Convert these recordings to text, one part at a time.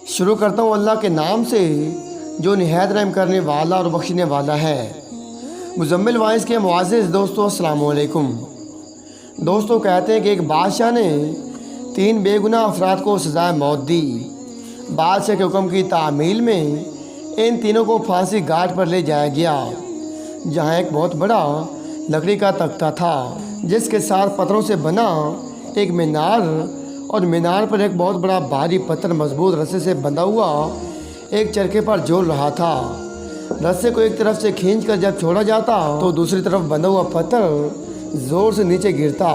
شروع کرتا ہوں اللہ کے نام سے جو نہایت رحم کرنے والا اور بخشنے والا ہے۔ مزمل وائس کے معزز دوستو السلام علیکم۔ دوستو کہتے ہیں کہ ایک بادشاہ نے 3 بے گناہ افراد کو سزائے موت دی۔ بادشاہ کے حکم کی تعمیل میں ان تینوں کو پھانسی گھاٹ پر لے جایا گیا، جہاں ایک بہت بڑا لکڑی کا تختہ تھا جس کے ساتھ پتھروں سے بنا ایک مینار، اور مینار پر ایک بہت بڑا بھاری پتھر مضبوط رسے سے بندھا ہوا ایک چرخے پر جھول رہا تھا۔ رسے کو ایک طرف سے کھینچ کر جب چھوڑا جاتا تو دوسری طرف بندھا ہوا پتھر زور سے نیچے گرتا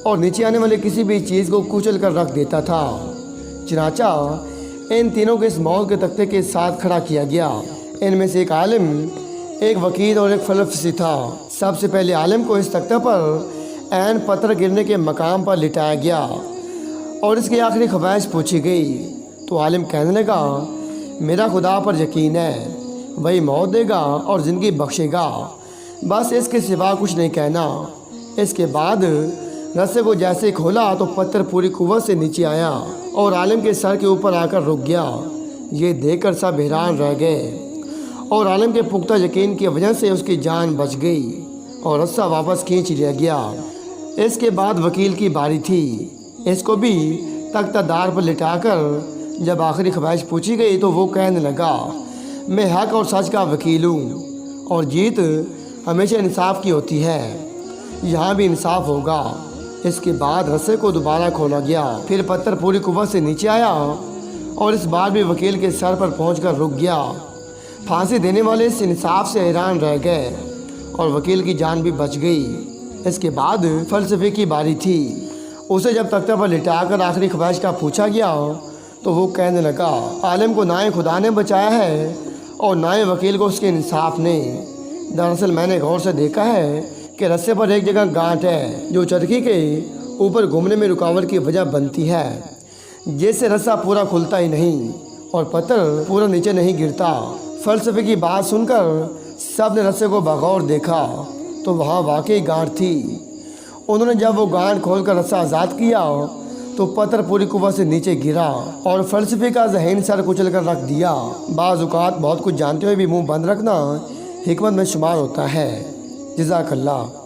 اور نیچے آنے والے کسی بھی چیز کو کچل کر رکھ دیتا تھا۔ چنانچہ ان تینوں کو اس موت کے تختے کے ساتھ کھڑا کیا گیا۔ ان میں سے ایک عالم، ایک وکیل اور ایک فلسفی تھا۔ سب سے پہلے عالم کو اس تختہ پر عین پتھر گرنے کے مقام پر لٹایا گیا اور اس کی آخری خواہش پوچھی گئی تو عالم کہنے لگا، میرا خدا پر یقین ہے، وہی موت دے گا اور زندگی بخشے گا، بس اس کے سوا کچھ نہیں کہنا۔ اس کے بعد رسے کو جیسے کھولا تو پتھر پوری قوت سے نیچے آیا اور عالم کے سر کے اوپر آ کر رک گیا۔ یہ دیکھ کر سب حیران رہ گئے اور عالم کے پختہ یقین کی وجہ سے اس کی جان بچ گئی اور رسہ واپس کھینچ لیا گیا۔ اس کے بعد وکیل کی باری تھی۔ اس کو بھی تختہ دار پر لٹا کر جب آخری خواہش پوچھی گئی تو وہ کہنے لگا، میں حق اور سچ کا وکیل ہوں اور جیت ہمیشہ انصاف کی ہوتی ہے، یہاں بھی انصاف ہوگا۔ اس کے بعد رسے کو دوبارہ کھولا گیا، پھر پتھر پوری قوت سے نیچے آیا اور اس بار بھی وکیل کے سر پر پہنچ کر رک گیا۔ پھانسی دینے والے اس انصاف سے حیران رہ گئے اور وکیل کی جان بھی بچ گئی۔ اس کے بعد فلسفی کی باری تھی۔ اسے جب تختہ پر لٹا کر آخری خواہش کا پوچھا گیا تو وہ کہنے لگا، عالم کو نہ خدا نے بچایا ہے اور نہ وکیل کو اس کے انصاف نے۔ دراصل میں نے غور سے دیکھا ہے کہ رسے پر ایک جگہ گانٹ ہے جو چرخی کے اوپر گھومنے میں رکاوٹ کی وجہ بنتی ہے، جس سے رسہ پورا کھلتا ہی نہیں اور پتھر پورا نیچے نہیں گرتا۔ فلسفے کی بات سن کر سب نے رسے کو بغور دیکھا تو وہاں واقعی گانٹ تھی۔ انہوں نے جب وہ گانٹ کھول کر رسہ آزاد کیا تو پتھر پوری قوت سے نیچے گرا اور فلسفے کا ذہین سر کچل کر رکھ دیا۔ بعض اوقات بہت کچھ جانتے ہوئے بھی منہ بند رکھنا حکمت میں شمار ہوتا ہے۔ جزاک اللہ۔